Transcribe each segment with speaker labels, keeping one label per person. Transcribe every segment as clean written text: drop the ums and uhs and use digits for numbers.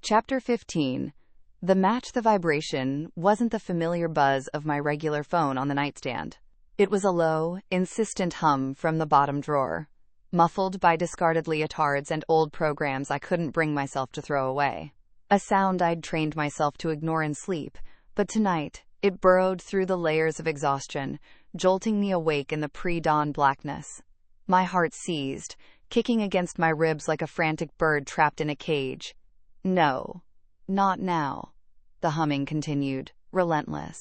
Speaker 1: Chapter 15. The match the vibration wasn't the familiar buzz of my regular phone on the nightstand. It was a low, insistent hum from the bottom drawer, muffled by discarded leotards and old programs I couldn't bring myself to throw away. A sound I'd trained myself to ignore in sleep, but tonight it burrowed through the layers of exhaustion, jolting me awake in the pre-dawn blackness. My heart seized, kicking against my ribs like a frantic bird trapped in a cage. No, not now. The humming continued, relentless.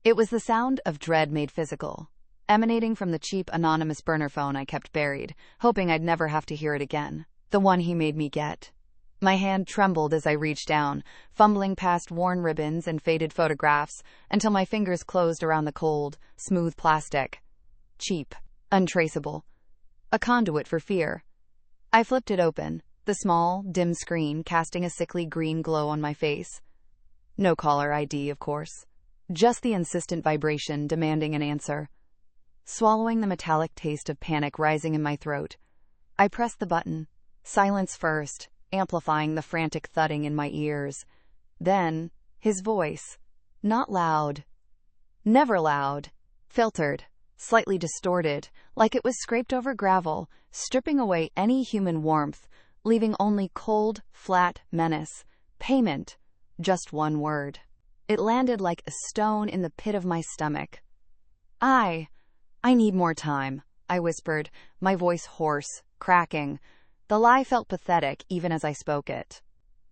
Speaker 1: It was the sound of dread made physical, emanating from the cheap anonymous burner phone I kept buried, hoping I'd never have to hear it again. The one he made me get. My hand trembled as I reached down, fumbling past worn ribbons and faded photographs, until my fingers closed around the cold, smooth plastic. Cheap, untraceable. A conduit for fear. I flipped it open, the small, dim screen casting a sickly green glow on my face. No caller ID, of course. Just the insistent vibration demanding an answer. Swallowing the metallic taste of panic rising in my throat, I pressed the button. Silence first, amplifying the frantic thudding in my ears. Then, his voice. Not loud. Never loud. Filtered. Slightly distorted, like it was scraped over gravel, stripping away any human warmth, leaving only cold, flat menace. Payment. Just one word. It landed like a stone in the pit of my stomach. I need more time, I whispered, my voice hoarse, cracking. The lie felt pathetic even as I spoke it.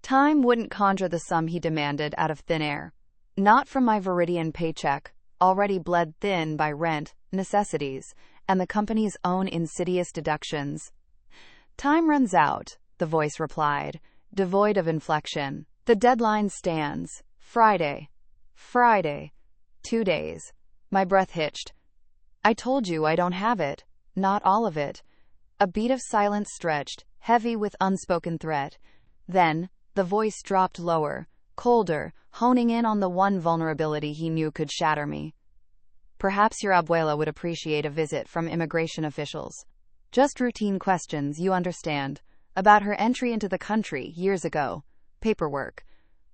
Speaker 1: Time wouldn't conjure the sum he demanded out of thin air. Not from my Viridian paycheck, already bled thin by rent, necessities, and the company's own insidious deductions. Time runs out, the voice replied, devoid of inflection. The deadline stands. Friday. 2 days. My breath hitched. I told you I don't have it. Not all of it. A beat of silence stretched, heavy with unspoken threat. Then, the voice dropped lower, colder, honing in on the one vulnerability he knew could shatter me. Perhaps your abuela would appreciate a visit from immigration officials. Just routine questions, you understand, about her entry into the country years ago. Paperwork.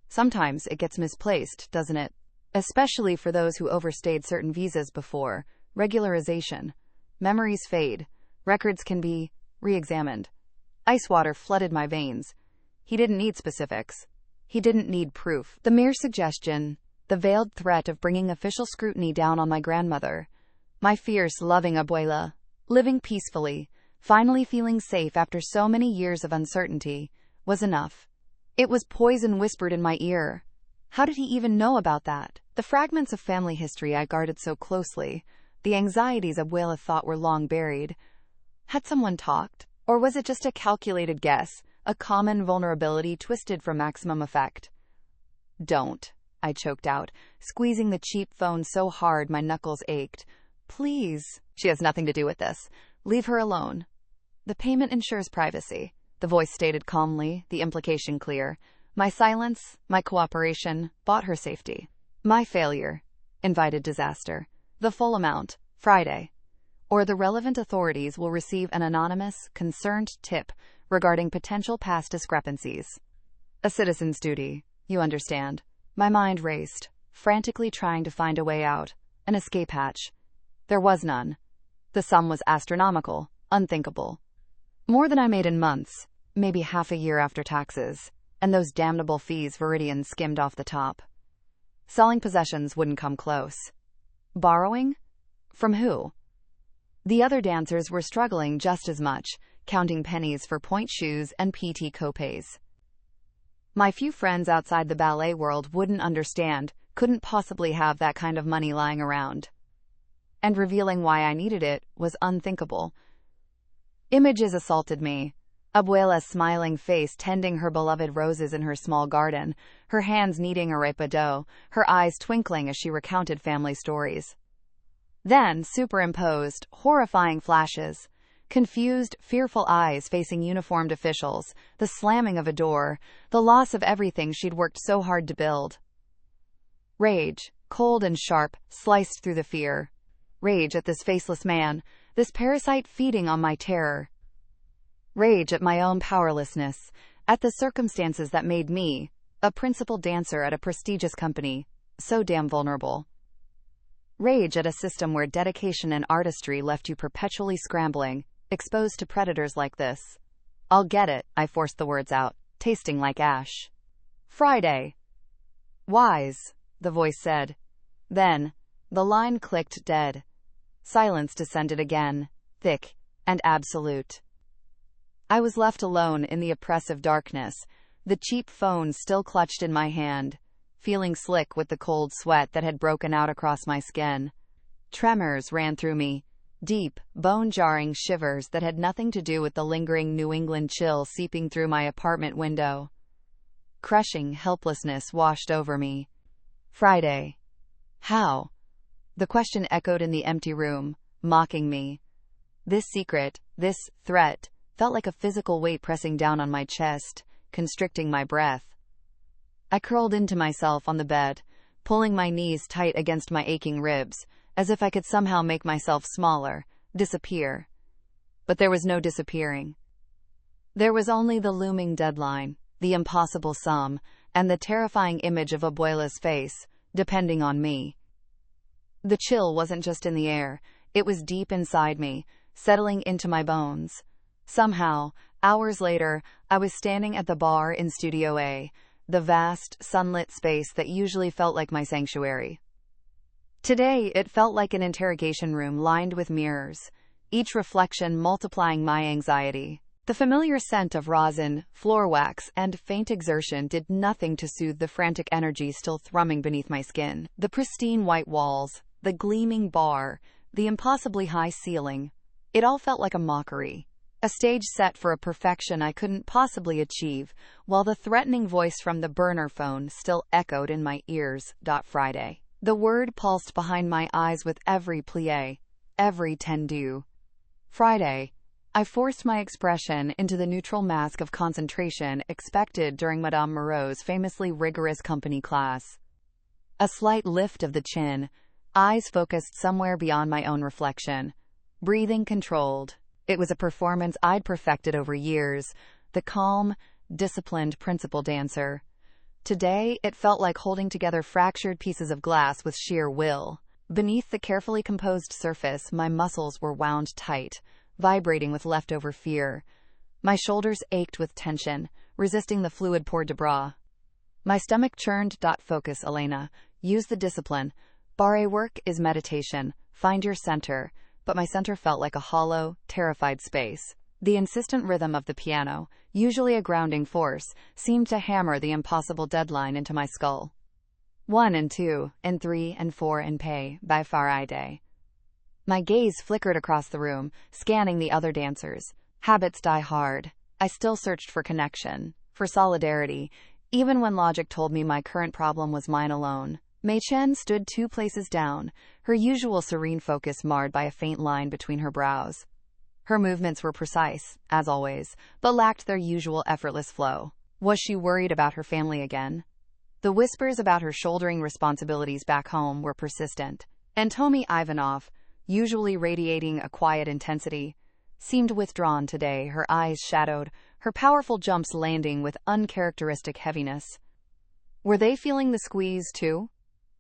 Speaker 1: Sometimes it gets misplaced, doesn't it? Especially for those who overstayed certain visas before. Regularization. Memories fade. Records can be re-examined. Ice water flooded my veins. He didn't need specifics. He didn't need proof. The mere suggestion, the veiled threat of bringing official scrutiny down on my grandmother. My fierce, loving abuela, living peacefully, finally feeling safe after so many years of uncertainty, was enough. It was poison whispered in my ear. How did he even know about that? The fragments of family history I guarded so closely, the anxieties abuela thought were long buried. Had someone talked? Or was it just a calculated guess, a common vulnerability twisted for maximum effect? Don't, I choked out, squeezing the cheap phone so hard my knuckles ached. Please. She has nothing to do with this. Leave her alone. The payment ensures privacy, the voice stated calmly, the implication clear. My silence, my cooperation, bought her safety. My failure invited disaster. The full amount, Friday. Or the relevant authorities will receive an anonymous, concerned tip regarding potential past discrepancies. A citizen's duty, you understand. My mind raced, frantically trying to find a way out, an escape hatch. There was none. The sum was astronomical, unthinkable. More than I made in months, maybe half a year after taxes, and those damnable fees Viridian skimmed off the top. Selling possessions wouldn't come close. Borrowing? From who? The other dancers were struggling just as much, counting pennies for point shoes and PT copays. My few friends outside the ballet world wouldn't understand, couldn't possibly have that kind of money lying around. And revealing why I needed it was unthinkable. Images assaulted me. Abuela's smiling face tending her beloved roses in her small garden, her hands kneading arepa dough, her eyes twinkling as she recounted family stories. Then, superimposed, horrifying flashes. Confused, fearful eyes facing uniformed officials, the slamming of a door, the loss of everything she'd worked so hard to build. Rage, cold and sharp, sliced through the fear. Rage at this faceless man, this parasite feeding on my terror. Rage at my own powerlessness, At the circumstances that made me, a principal dancer at a prestigious company, so damn vulnerable. Rage at a system where dedication and artistry left you perpetually scrambling, exposed to predators like this. I'll get it, I forced the words out, tasting like ash. Friday. Wise, the voice said. Then, the line clicked dead. Silence descended again, thick and absolute. I was left alone in the oppressive darkness, the cheap phone still clutched in my hand, feeling slick with the cold sweat that had broken out across my skin. Tremors ran through me, deep, bone-jarring shivers that had nothing to do with the lingering New England chill seeping through my apartment window. Crushing helplessness washed over me. Friday. How? The question echoed in the empty room, mocking me. This secret, this threat, felt like a physical weight pressing down on my chest, constricting my breath. I curled into myself on the bed, pulling my knees tight against my aching ribs, as if I could somehow make myself smaller, disappear. But there was no disappearing. There was only the looming deadline, the impossible sum, and the terrifying image of Abuela's face, depending on me. The chill wasn't just in the air, it was deep inside me, settling into my bones. Somehow, hours later, I was standing at the bar in Studio A, the vast, sunlit space that usually felt like my sanctuary. Today, it felt like an interrogation room lined with mirrors, each reflection multiplying my anxiety. The familiar scent of rosin, floor wax, and faint exertion did nothing to soothe the frantic energy still thrumming beneath my skin. The pristine white walls, the gleaming bar, the impossibly high ceiling. It all felt like a mockery. A stage set for a perfection I couldn't possibly achieve, while the threatening voice from the burner phone still echoed in my ears. Friday. The word pulsed behind my eyes with every plie, every tendu. Friday. I forced my expression into the neutral mask of concentration expected during Madame Moreau's famously rigorous company class. A slight lift of the chin, eyes focused somewhere beyond my own reflection. Breathing controlled. It was a performance I'd perfected over years, the calm, disciplined principal dancer. Today, it felt like holding together fractured pieces of glass with sheer will. Beneath the carefully composed surface, my muscles were wound tight, vibrating with leftover fear. My shoulders ached with tension, resisting the fluid pour de bras. My stomach churned. Focus, Elena. Use the discipline. Ballet work is meditation. Find your center. But my center felt like a hollow, terrified space. The insistent rhythm of the piano, usually a grounding force, seemed to hammer the impossible deadline into my skull. 1 and 2, and 3 and 4 and pay, by Friday. My gaze flickered across the room, scanning the other dancers. Habits die hard. I still searched for connection, for solidarity, even when logic told me my current problem was mine alone. Mei Chen stood 2 places down, her usual serene focus marred by a faint line between her brows. Her movements were precise, as always, but lacked their usual effortless flow. Was she worried about her family again? The whispers about her shouldering responsibilities back home were persistent. And Tomi Ivanov, usually radiating a quiet intensity, seemed withdrawn today, her eyes shadowed, her powerful jumps landing with uncharacteristic heaviness. Were they feeling the squeeze, too?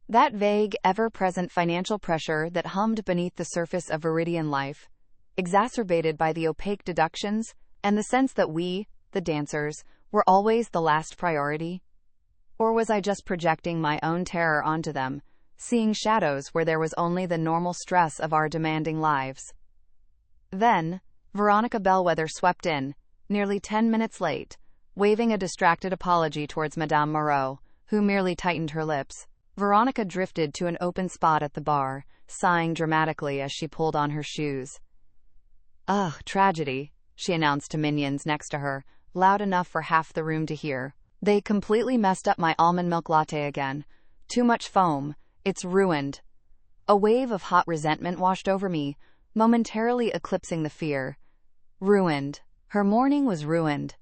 Speaker 1: That vague, ever-present financial pressure that hummed beneath the surface of Viridian life, exacerbated by the opaque deductions and the sense that we, the dancers, were always the last priority? Or was I just projecting my own terror onto them, seeing shadows where there was only the normal stress of our demanding lives? Then, Veronica Bellwether swept in, nearly 10 minutes late, waving a distracted apology towards Madame Moreau, who merely tightened her lips. Veronica drifted to an open spot at the bar, sighing dramatically as she pulled on her shoes. Ugh, tragedy, she announced to minions next to her, loud enough for half the room to hear. They completely messed up my almond milk latte again. Too much foam. It's ruined. A wave of hot resentment washed over me, momentarily eclipsing the fear. Ruined. Her morning was ruined.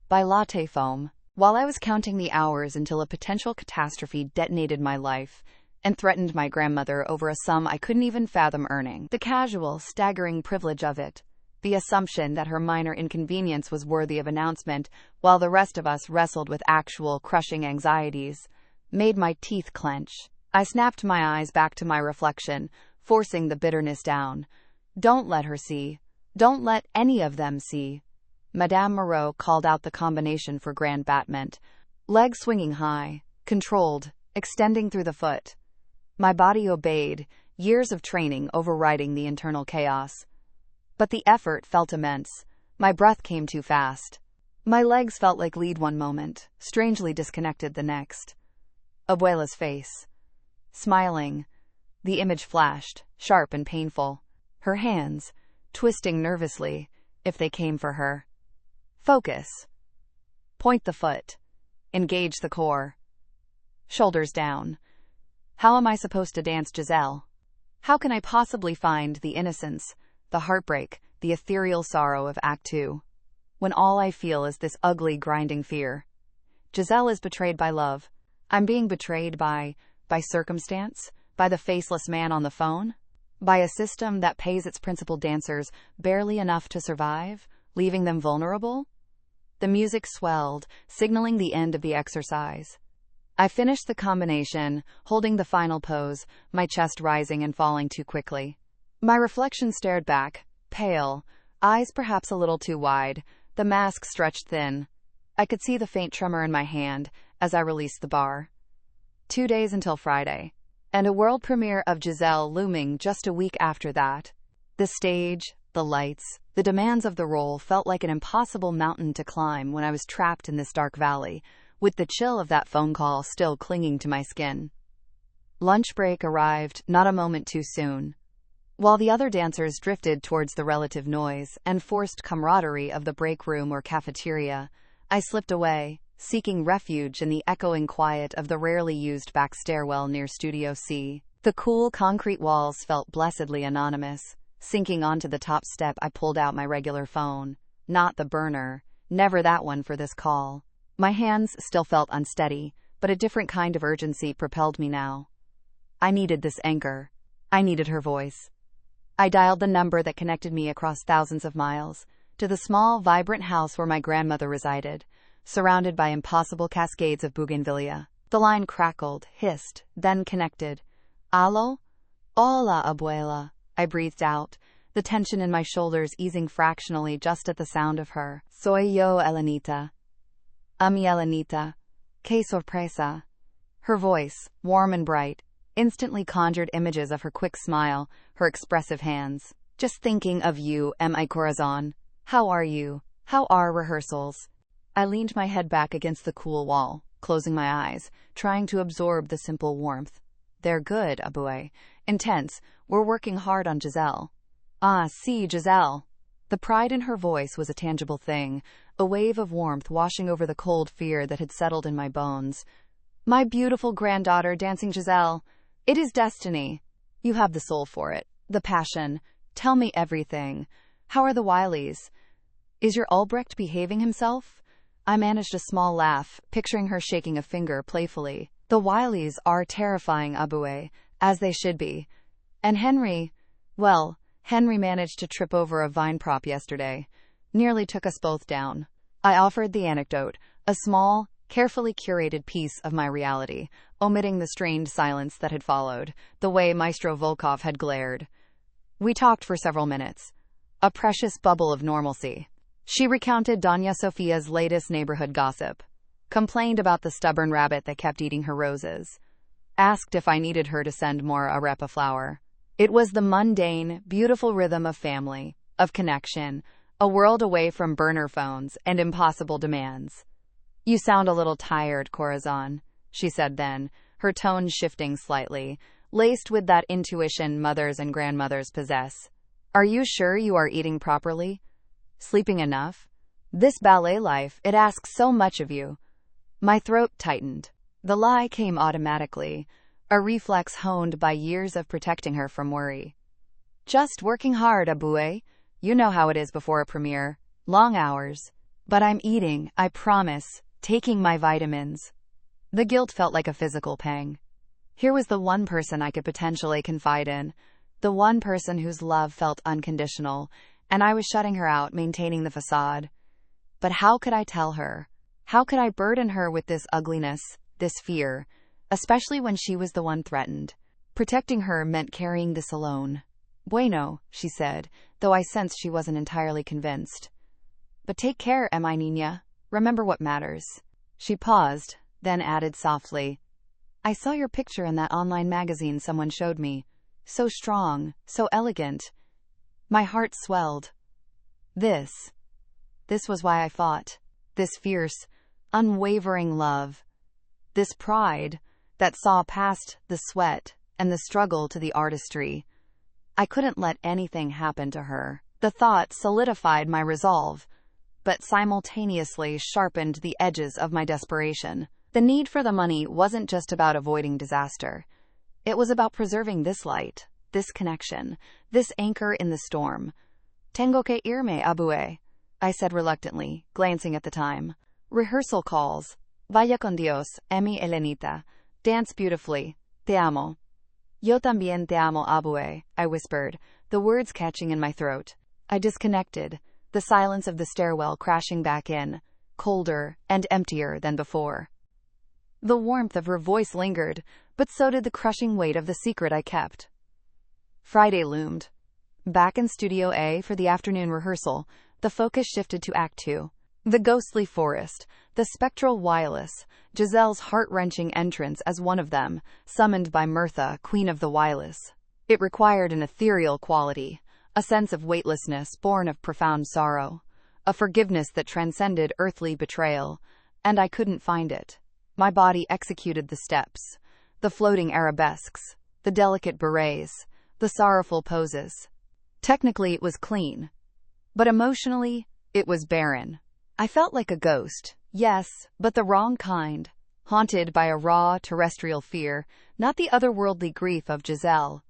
Speaker 1: By latte foam. While I was counting the hours until a potential catastrophe detonated my life and threatened my grandmother over a sum I couldn't even fathom earning. The casual, staggering privilege of it. The assumption that her minor inconvenience was worthy of announcement, while the rest of us wrestled with actual crushing anxieties, made my teeth clench. I snapped my eyes back to my reflection, forcing the bitterness down. Don't let her see. Don't let any of them see. Madame Moreau called out the combination for grand battement. Legs swinging high, controlled, extending through the foot. My body obeyed, years of training overriding the internal chaos. But the effort felt immense. My breath came too fast. My legs felt like lead one moment, strangely disconnected the next. Abuela's face. Smiling. The image flashed, sharp and painful. Her hands, twisting nervously, if they came for her. Focus. Point the foot. Engage the core. Shoulders down. How am I supposed to dance Giselle? How can I possibly find the innocence, the heartbreak, the ethereal sorrow of Act 2, when all I feel is this ugly, grinding fear? Giselle is betrayed by love. I'm being betrayed by circumstance, by the faceless man on the phone, by a system that pays its principal dancers barely enough to survive, leaving them vulnerable. The music swelled, signaling the end of the exercise. I finished the combination, holding the final pose, my chest rising and falling too quickly. My reflection stared back, pale, eyes perhaps a little too wide, the mask stretched thin. I could see the faint tremor in my hand as I released the bar. 2 days until Friday, and a world premiere of Giselle looming just a week after that. The stage, the lights, the demands of the role felt like an impossible mountain to climb when I was trapped in this dark valley, with the chill of that phone call still clinging to my skin. Lunch break arrived not a moment too soon. While the other dancers drifted towards the relative noise and forced camaraderie of the break room or cafeteria, I slipped away, seeking refuge in the echoing quiet of the rarely used back stairwell near Studio C. The cool concrete walls felt blessedly anonymous. Sinking onto the top step, I pulled out my regular phone. Not the burner. Never that one for this call. My hands still felt unsteady, but a different kind of urgency propelled me now. I needed this anchor. I needed her voice. I dialed the number that connected me across thousands of miles, to the small, vibrant house where my grandmother resided, surrounded by impossible cascades of bougainvillea. The line crackled, hissed, then connected. Allo? Hola, abuela, I breathed out, the tension in my shoulders easing fractionally just at the sound of her. Soy yo, Elenita. Mi Elenita. Que sorpresa. Her voice, warm and bright, instantly conjured images of her quick smile, her expressive hands. Just thinking of you, mi corazón. How are you? How are rehearsals? I leaned my head back against the cool wall, closing my eyes, trying to absorb the simple warmth. They're good, abue. Intense. We're working hard on Giselle. Ah, si, Giselle. The pride in her voice was a tangible thing, a wave of warmth washing over the cold fear that had settled in my bones. My beautiful granddaughter dancing Giselle. It is destiny. You have the soul for it, the passion. Tell me everything. How are the Wileys? Is your Albrecht behaving himself? I managed a small laugh, picturing her shaking a finger playfully. The Wileys are terrifying, abue, as they should be. And Henry, well, Henry managed to trip over a vine prop yesterday. Nearly took us both down. I offered the anecdote, a small, carefully curated piece of my reality, omitting the strained silence that had followed, the way Maestro Volkov had glared. We talked for several minutes. A precious bubble of normalcy. She recounted Doña Sofia's latest neighborhood gossip. Complained about the stubborn rabbit that kept eating her roses. Asked if I needed her to send more arepa flour. It was the mundane, beautiful rhythm of family, of connection, a world away from burner phones and impossible demands. You sound a little tired, Corazon, she said then, her tone shifting slightly, laced with that intuition mothers and grandmothers possess. Are you sure you are eating properly? Sleeping enough? This ballet life, it asks so much of you. My throat tightened. The lie came automatically, a reflex honed by years of protecting her from worry. Just working hard, abue. You know how it is before a premiere. Long hours. But I'm eating, I promise, taking my vitamins. The guilt felt like a physical pang. Here was the one person I could potentially confide in, the one person whose love felt unconditional, and I was shutting her out, maintaining the facade. But how could I tell her? How could I burden her with this ugliness, this fear, especially when she was the one threatened? Protecting her meant carrying this alone. Bueno, she said, though I sensed she wasn't entirely convinced. But take care, mi niña. Remember what matters. She paused, then added softly, I saw your picture in that online magazine someone showed me. So strong, so elegant. My heart swelled. This was why I fought. This fierce, unwavering love. This pride that saw past the sweat and the struggle to the artistry. I couldn't let anything happen to her. The thought solidified my resolve, but simultaneously sharpened the edges of my desperation. The need for the money wasn't just about avoiding disaster. It was about preserving this light, this connection, this anchor in the storm. Tengo que irme, abue, I said reluctantly, glancing at the time. Rehearsal calls. Vaya con Dios, mi Elenita. Dance beautifully. Te amo. Yo también te amo, abue, I whispered, the words catching in my throat. I disconnected, the silence of the stairwell crashing back in, colder and emptier than before. The warmth of her voice lingered, but so did the crushing weight of the secret I kept. Friday loomed. Back in Studio A for the afternoon rehearsal, the focus shifted to Act 2. The ghostly forest, the spectral wireless, Giselle's heart-wrenching entrance as one of them, summoned by Mirtha, Queen of the Wireless. It required an ethereal quality, a sense of weightlessness born of profound sorrow, a forgiveness that transcended earthly betrayal, and I couldn't find it. My body executed the steps, the floating arabesques, the delicate berets, the sorrowful poses. Technically it was clean, but emotionally it was barren. I felt like a ghost, yes, but the wrong kind, haunted by a raw, terrestrial fear, not the otherworldly grief of Giselle.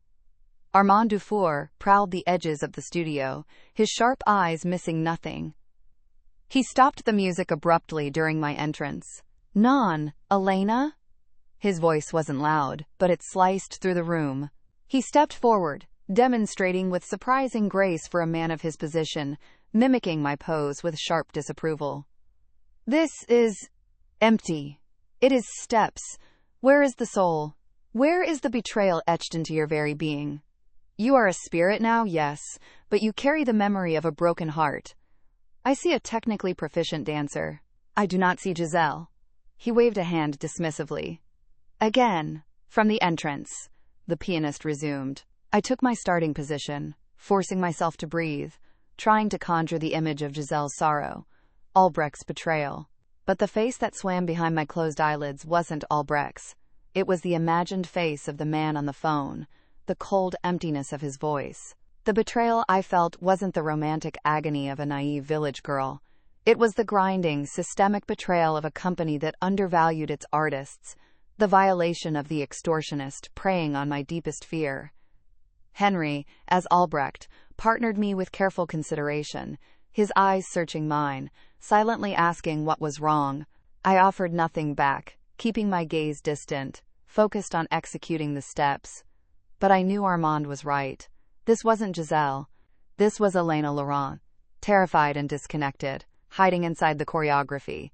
Speaker 1: Armand Dufour prowled the edges of the studio, his sharp eyes missing nothing. He stopped the music abruptly during my entrance. Non, Elena? His voice wasn't loud, but it sliced through the room. He stepped forward, demonstrating with surprising grace for a man of his position, mimicking my pose with sharp disapproval. This is empty. It is steps. Where is the soul? Where is the betrayal etched into your very being? You are a spirit now, yes, but you carry the memory of a broken heart. I see a technically proficient dancer. I do not see Giselle. He waved a hand dismissively. Again, from the entrance, the pianist resumed. I took my starting position, forcing myself to breathe, trying to conjure the image of Giselle's sorrow, Albrecht's betrayal. But the face that swam behind my closed eyelids wasn't Albrecht's. It was the imagined face of the man on the phone, the cold emptiness of his voice. The betrayal I felt wasn't the romantic agony of a naive village girl. It was the grinding, systemic betrayal of a company that undervalued its artists, the violation of the extortionist preying on my deepest fear. Henry, as Albrecht, partnered me with careful consideration, his eyes searching mine, silently asking what was wrong. I offered nothing back, keeping my gaze distant, focused on executing the steps. But I knew Armand was right. This wasn't Giselle. This was Elena Laurent, terrified and disconnected, hiding inside the choreography.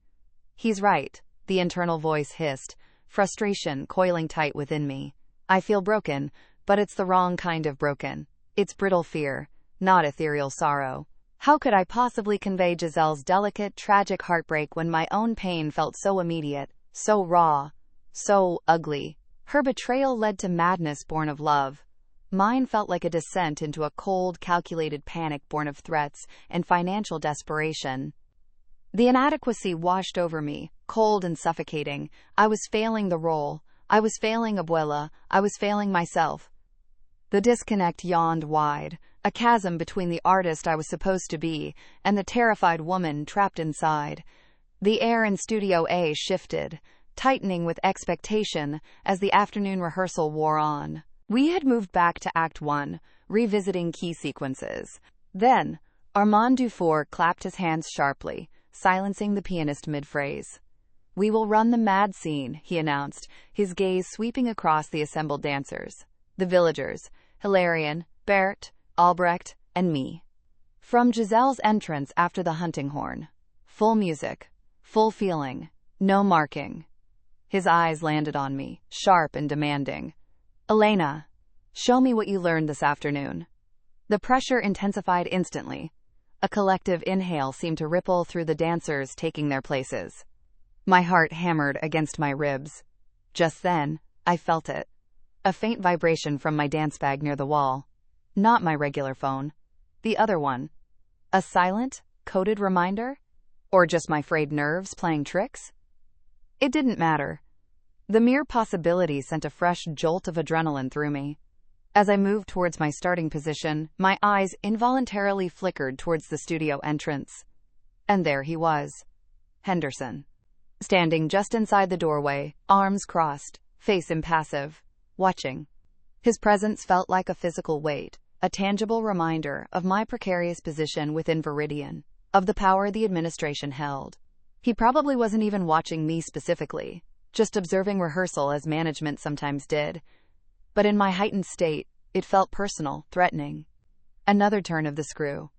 Speaker 1: He's right, the internal voice hissed, frustration coiling tight within me. I feel broken, but it's the wrong kind of broken. It's brittle fear, not ethereal sorrow. How could I possibly convey Giselle's delicate, tragic heartbreak when my own pain felt so immediate, so raw, so ugly? Her betrayal led to madness born of love. Mine felt like a descent into a cold, calculated panic born of threats and financial desperation. The inadequacy washed over me, cold and suffocating. I was failing the role. I was failing Abuela. I was failing myself. The disconnect yawned wide, a chasm between the artist I was supposed to be and the terrified woman trapped inside. The air in Studio A shifted, tightening with expectation as the afternoon rehearsal wore on. We had moved back to Act 1, revisiting key sequences. Then, Armand Dufour clapped his hands sharply, silencing the pianist mid-phrase. "We will run the mad scene," he announced, his gaze sweeping across the assembled dancers. The villagers, Hilarion, Bert, Albrecht, and me. From Giselle's entrance after the hunting horn. Full music. Full feeling. No marking. His eyes landed on me, sharp and demanding. Elena, show me what you learned this afternoon. The pressure intensified instantly. A collective inhale seemed to ripple through the dancers taking their places. My heart hammered against my ribs. Just then, I felt it. A faint vibration from my dance bag near the wall. Not my regular phone. The other one. A silent, coded reminder? Or just my frayed nerves playing tricks? It didn't matter. The mere possibility sent a fresh jolt of adrenaline through me. As I moved towards my starting position, my eyes involuntarily flickered towards the studio entrance. And there he was. Henderson. Standing just inside the doorway, arms crossed, face impassive, watching. His presence felt like a physical weight, a tangible reminder of my precarious position within Viridian, of the power the administration held. He probably wasn't even watching me specifically, just observing rehearsal as management sometimes did. But in my heightened state, it felt personal, threatening. Another turn of the screw.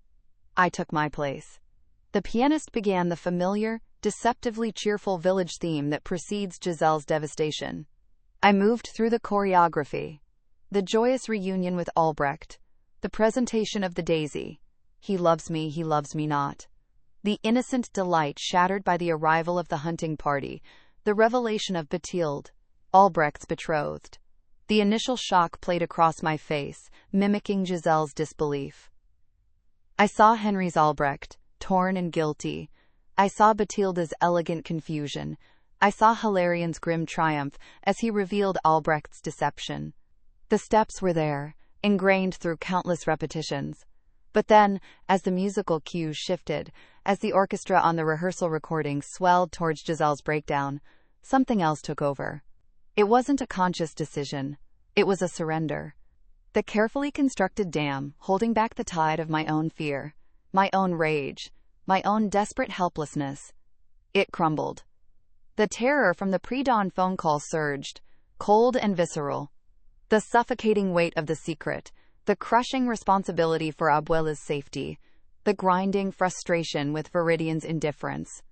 Speaker 1: I took my place. The pianist began the familiar, deceptively cheerful village theme that precedes Giselle's devastation. I moved through the choreography. The joyous reunion with Albrecht. The presentation of the daisy. He loves me not. The innocent delight shattered by the arrival of the hunting party. The revelation of Bathilde, Albrecht's betrothed. The initial shock played across my face, mimicking Giselle's disbelief. I saw Henry's Albrecht, torn and guilty. I saw Bathilde's elegant confusion. I saw Hilarian's grim triumph as he revealed Albrecht's deception. The steps were there, ingrained through countless repetitions. But then, as the musical cues shifted, as the orchestra on the rehearsal recording swelled towards Giselle's breakdown, something else took over. It wasn't a conscious decision. It was a surrender. The carefully constructed dam holding back the tide of my own fear, my own rage, my own desperate helplessness. It crumbled. The terror from the pre-dawn phone call surged, cold and visceral. The suffocating weight of the secret, the crushing responsibility for Abuela's safety, the grinding frustration with Viridian's indifference,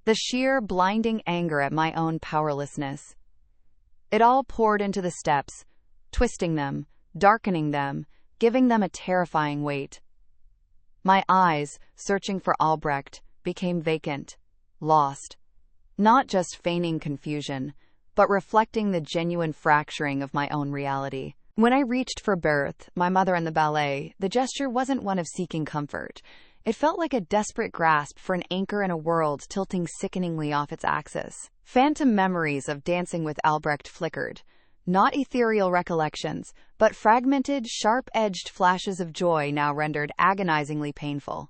Speaker 1: the sheer blinding anger at my own powerlessness. It all poured into the steps, twisting them, darkening them, giving them a terrifying weight. My eyes, searching for Albrecht, became vacant, lost. Not just feigning confusion, but reflecting the genuine fracturing of my own reality. When I reached for Berthe, my mother and the ballet, the gesture wasn't one of seeking comfort. It felt like a desperate grasp for an anchor in a world tilting sickeningly off its axis. Phantom memories of dancing with Albrecht flickered. Not ethereal recollections, but fragmented, sharp-edged flashes of joy now rendered agonizingly painful.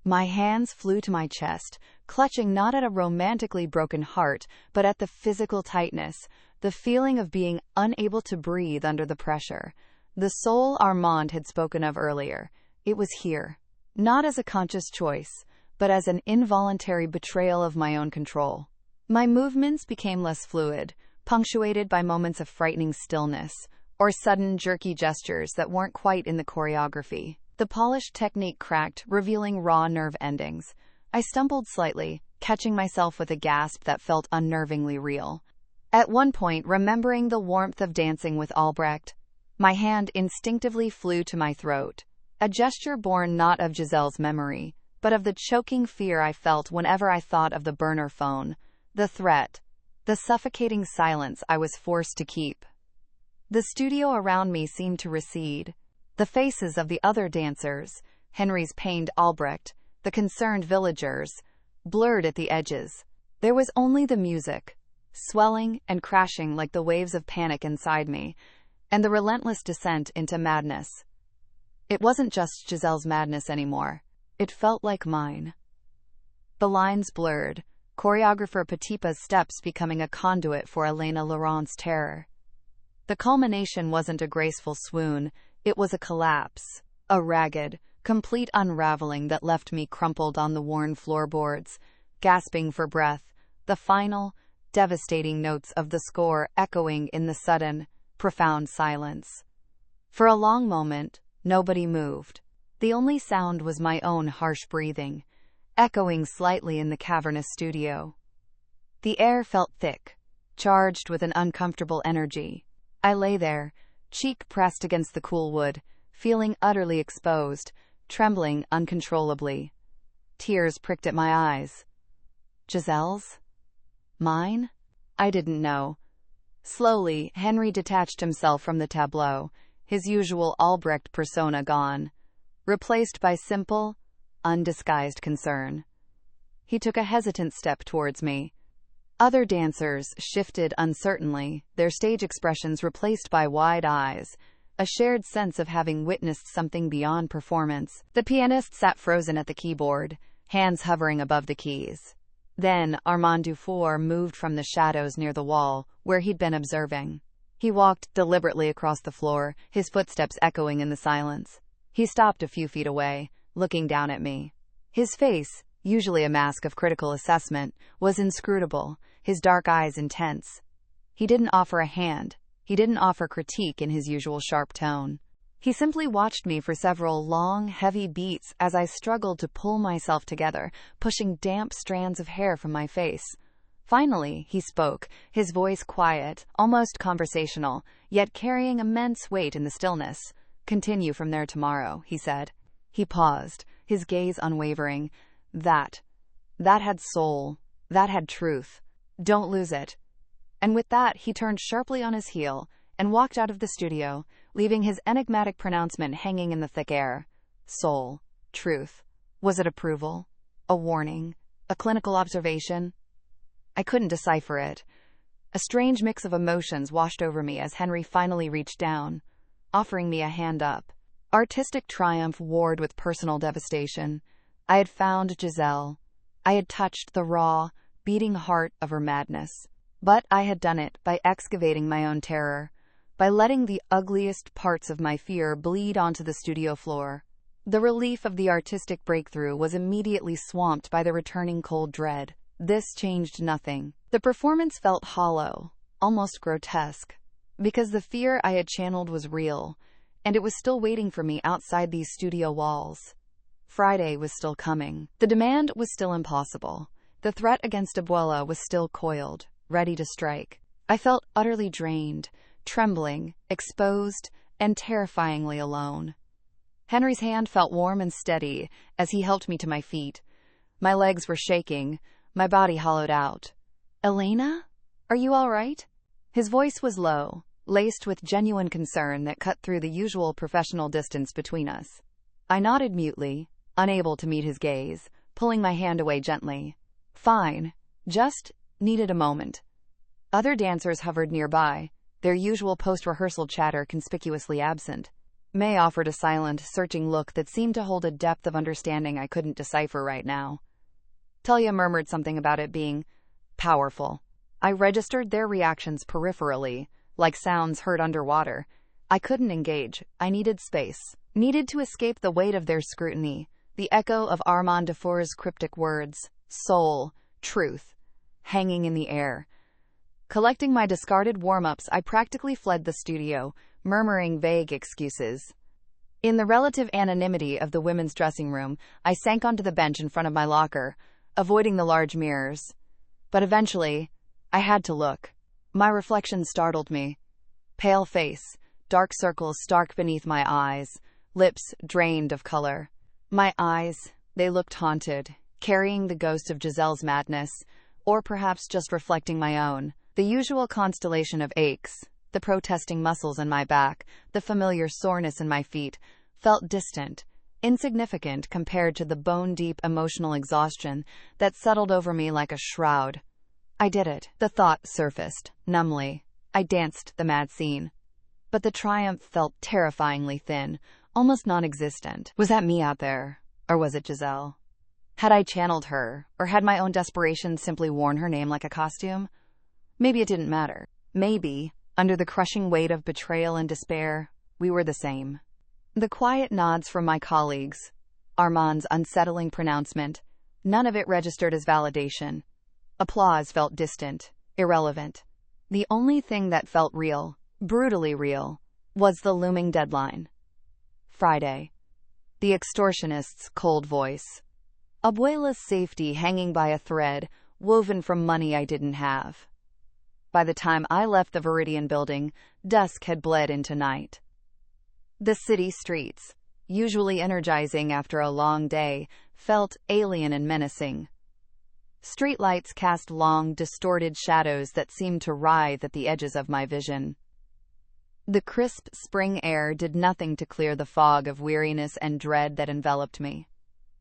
Speaker 1: My hands flew to my chest, clutching not at a romantically broken heart, but at the physical tightness, the feeling of being unable to breathe under the pressure. The soul Armand had spoken of earlier. It was here. Not as a conscious choice, but as an involuntary betrayal of my own control. My movements became less fluid, punctuated by moments of frightening stillness, or sudden jerky gestures that weren't quite in the choreography. The polished technique cracked, revealing raw nerve endings. I stumbled slightly, catching myself with a gasp that felt unnervingly real. At one point, remembering the warmth of dancing with Albrecht, my hand instinctively flew to my throat, a gesture born not of Giselle's memory, but of the choking fear I felt whenever I thought of the burner phone, the threat, the suffocating silence I was forced to keep. The studio around me seemed to recede. The faces of the other dancers, Henry's pained Albrecht, the concerned villagers, blurred at the edges. There was only the music, swelling and crashing like the waves of panic inside me, and the relentless descent into madness. It wasn't just Giselle's madness anymore. It felt like mine. The lines blurred, choreographer Petipa's steps becoming a conduit for Elena Laurent's terror. The culmination wasn't a graceful swoon, it was a collapse, a ragged, complete unraveling that left me crumpled on the worn floorboards, gasping for breath, the final, devastating notes of the score echoing in the sudden, profound silence. For a long moment, nobody moved. The only sound was my own harsh breathing, echoing slightly in the cavernous studio. The air felt thick, charged with an uncomfortable energy. I lay there, cheek pressed against the cool wood, feeling utterly exposed, trembling uncontrollably. Tears pricked at my eyes. Giselle's? Mine? I didn't know. Slowly, Henry detached himself from the tableau, his usual Albrecht persona gone, replaced by simple, undisguised concern. He took a hesitant step towards me. Other dancers shifted uncertainly, their stage expressions replaced by wide eyes, a shared sense of having witnessed something beyond performance. The pianist sat frozen at the keyboard, hands hovering above the keys. Then Armand Dufour moved from the shadows near the wall, where he'd been observing. He walked deliberately across the floor, his footsteps echoing in the silence. He stopped a few feet away, looking down at me. His face, usually a mask of critical assessment, was inscrutable, his dark eyes intense. He didn't offer a hand. He didn't offer critique in his usual sharp tone. He simply watched me for several long, heavy beats as I struggled to pull myself together, pushing damp strands of hair from my face. Finally, he spoke, his voice quiet, almost conversational, yet carrying immense weight in the stillness. "Continue from there tomorrow," he said. He paused, his gaze unwavering. That had soul. That had truth. Don't lose it. And with that, he turned sharply on his heel and walked out of the studio, leaving his enigmatic pronouncement hanging in the thick air. Soul. Truth. Was it approval? A warning? A clinical observation? I couldn't decipher it. A strange mix of emotions washed over me as Henry finally reached down, offering me a hand up. Artistic triumph warred with personal devastation. I had found Giselle. I had touched the raw, beating heart of her madness. But I had done it by excavating my own terror, by letting the ugliest parts of my fear bleed onto the studio floor. The relief of the artistic breakthrough was immediately swamped by the returning cold dread. This changed nothing. The performance felt hollow, almost grotesque, because the fear I had channeled was real, and it was still waiting for me outside these studio walls. Friday was still coming. The demand was still impossible. The threat against Abuela was still coiled, ready to strike. I felt utterly drained, trembling, exposed, and terrifyingly alone. Henry's hand felt warm and steady as he helped me to my feet. My legs were shaking, my body hollowed out. "Elena? Are you all right?" His voice was low, laced with genuine concern that cut through the usual professional distance between us. I nodded mutely, unable to meet his gaze, pulling my hand away gently. Fine. Just needed a moment. Other dancers hovered nearby, their usual post-rehearsal chatter conspicuously absent. May offered a silent, searching look that seemed to hold a depth of understanding I couldn't decipher right now. Talia murmured something about it being powerful. I registered their reactions peripherally, like sounds heard underwater. I couldn't engage. I needed space. Needed to escape the weight of their scrutiny, the echo of Armand Dufour's cryptic words, soul, truth, hanging in the air. Collecting my discarded warm-ups, I practically fled the studio, murmuring vague excuses. In the relative anonymity of the women's dressing room, I sank onto the bench in front of my locker, avoiding the large mirrors. But eventually, I had to look. My reflection startled me. Pale face, dark circles stark beneath my eyes, lips drained of color. My eyes, they looked haunted, carrying the ghost of Giselle's madness, or perhaps just reflecting my own. The usual constellation of aches, the protesting muscles in my back, the familiar soreness in my feet, felt distant, insignificant compared to the bone-deep emotional exhaustion that settled over me like a shroud. I did it. The thought surfaced, numbly. I danced the mad scene. But the triumph felt terrifyingly thin, almost non-existent. Was that me out there? Or was it Giselle? Had I channeled her, or had my own desperation simply worn her name like a costume? Maybe it didn't matter. Maybe, under the crushing weight of betrayal and despair, we were the same. The quiet nods from my colleagues, Armand's unsettling pronouncement, none of it registered as validation. Applause felt distant, irrelevant. The only thing that felt real, brutally real, was the looming deadline. Friday. The extortionist's cold voice. Abuela's safety hanging by a thread, woven from money I didn't have. By the time I left the Viridian building, dusk had bled into night. The city streets, usually energizing after a long day, felt alien and menacing. Streetlights cast long, distorted shadows that seemed to writhe at the edges of my vision. The crisp spring air did nothing to clear the fog of weariness and dread that enveloped me.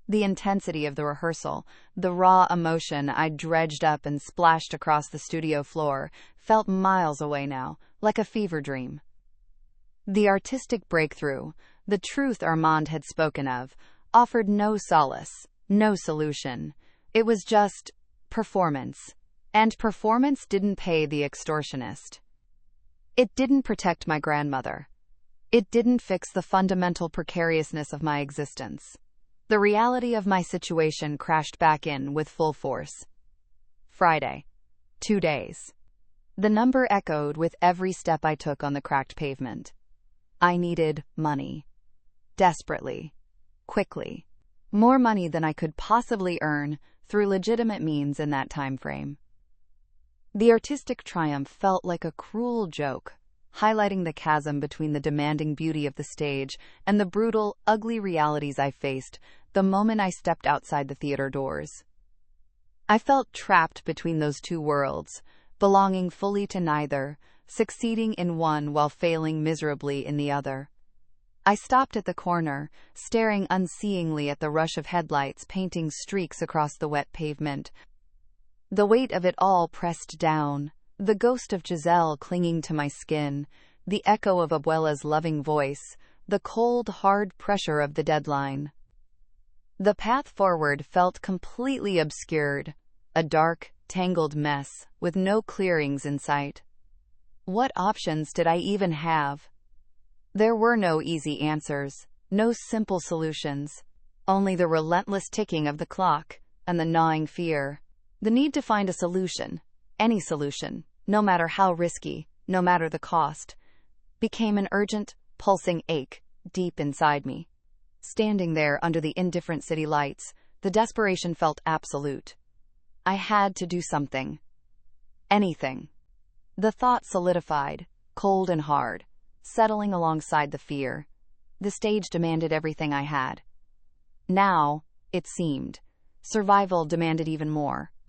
Speaker 1: The intensity of the rehearsal, the raw emotion I dredged up and splashed across the studio floor, felt miles away now, like a fever dream. The artistic breakthrough, the truth Armand had spoken of, offered no solace, no solution. It was just performance. And performance didn't pay the extortionist. It didn't protect my grandmother. It didn't fix the fundamental precariousness of my existence. The reality of my situation crashed back in with full force. Friday. 2 days. The number echoed with every step I took on the cracked pavement. I needed money. Desperately. Quickly. More money than I could possibly earn through legitimate means in that time frame. The artistic triumph felt like a cruel joke, highlighting the chasm between the demanding beauty of the stage and the brutal, ugly realities I faced the moment I stepped outside the theater doors. I felt trapped between those two worlds, belonging fully to neither, succeeding in one while failing miserably in the other. I stopped at the corner, staring unseeingly at the rush of headlights painting streaks across the wet pavement. The weight of it all pressed down, the ghost of Giselle clinging to my skin, the echo of Abuela's loving voice, the cold, hard pressure of the deadline. The path forward felt completely obscured, a dark, tangled mess, with no clearings in sight. What options did I even have? There were no easy answers, no simple solutions, only the relentless ticking of the clock and the gnawing fear. The need to find a solution, any solution, no matter how risky, no matter the cost, became an urgent, pulsing ache deep inside me. Standing there under the indifferent city lights, the desperation felt absolute. I had to do something. Anything. The thought solidified, cold and hard, settling alongside the fear. The stage demanded everything I had. Now, it seemed, survival demanded even more.